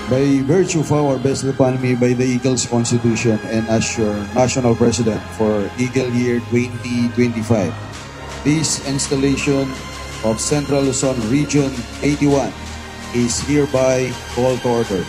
by virtue of our vested upon me by the Eagles Constitution and as your National President for Eagle Year 2025. This installation of Central Luzon Region 81 is hereby called to order.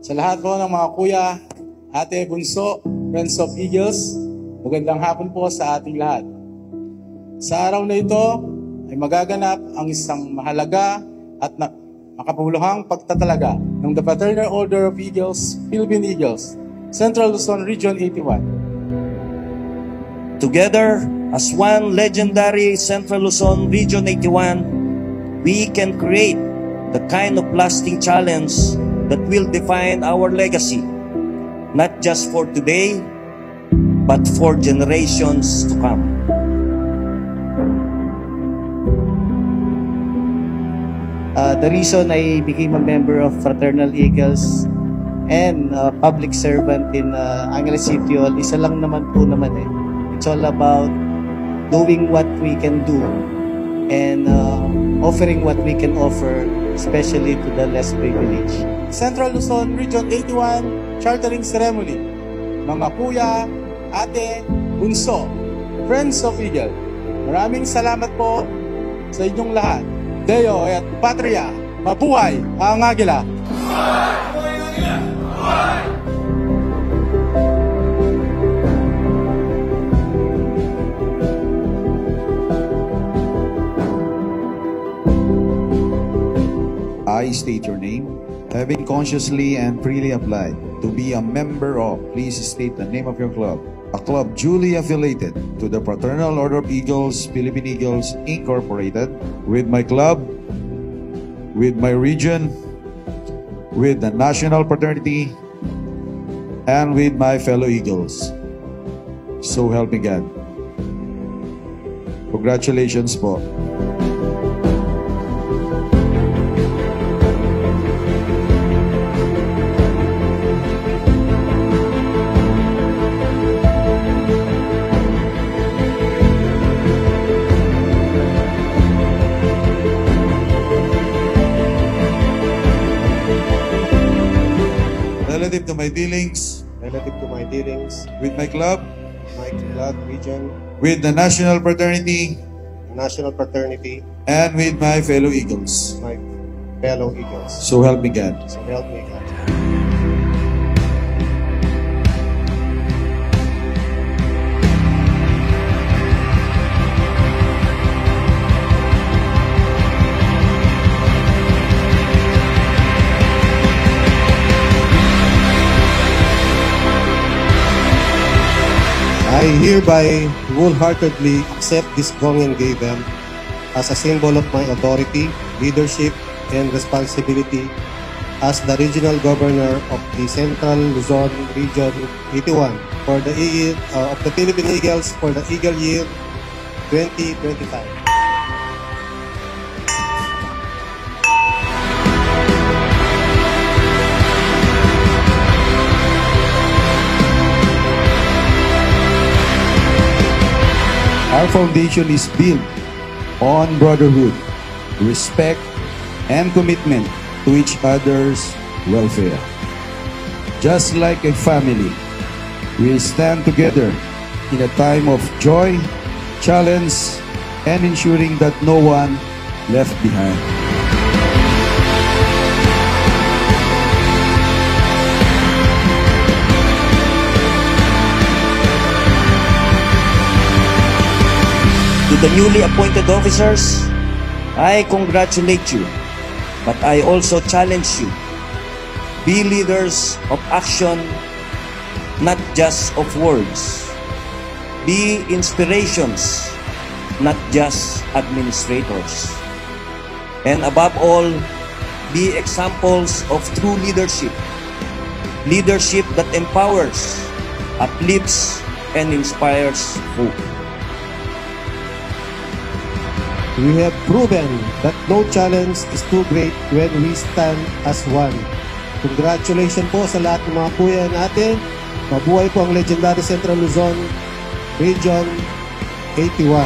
Sa lahat po ng mga kuya, ate, bunso, friends of Eagles, magandang hapon po sa ating lahat. Sa araw na ito ay magaganap ang isang mahalaga at makapuluhang pagtatalaga ng The Fraternal Order of Eagles, Philippine Eagles, Central Luzon Region 81. Together, as one legendary Central Luzon Region 81, we can create the kind of lasting challenge that will define our legacy, not just for today, but for generations to come. The reason I became a member of Fraternal Eagles and public servant in Angeles City Hall, isa lang naman po naman eh. It's all about doing what we can do and offering what we can offer, especially to the less privileged. Central Luzon Region 81 Chartering Ceremony. Mga kuya, ate, bunso, friends of Eagle, maraming salamat po sa inyong lahat. Deo at Patria, mabuhay ang Agila! Mabuhay ang Agila! Mabuhay! I state your name, having consciously and freely applied to be a member of, please state the name of your club, a club duly affiliated to the Fraternal Order of Eagles, Philippine Eagles, Incorporated, with my club, with my region, with the national fraternity, and with my fellow Eagles. So help me God. Congratulations po. Relative to my dealings with my club region, with the national fraternity, and with my fellow Eagles. So help me God. I hereby wholeheartedly accept this gong and gave them as a symbol of my authority, leadership, and responsibility as the Regional Governor of the Central Luzon Region 81 for the of the Philippine Eagles for the Eagle Year 2025. Our foundation is built on brotherhood, respect, and commitment to each other's welfare. Just like a family, we stand together in a time of joy, challenge, and ensuring that no one left behind. To the newly appointed officers, I congratulate you, but I also challenge you. Be leaders of action, not just of words. Be inspirations, not just administrators. And above all, be examples of true leadership. leadership that empowers, uplifts, and inspires hope. We have proven that no challenge is too great when we stand as one. Congratulations po sa lahat ng mga kuya natin. Mabuhay po ang legendary Central Luzon Region 81.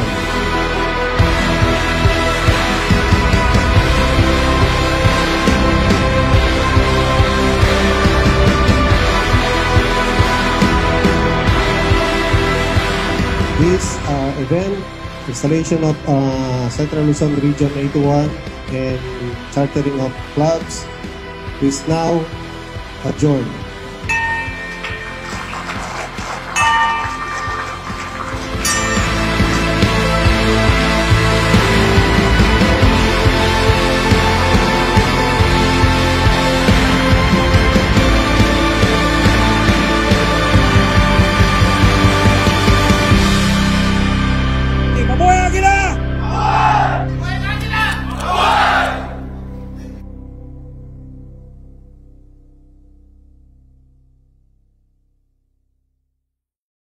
This event, installation of Central Luzon Region 81 and chartering of clubs is now adjourned.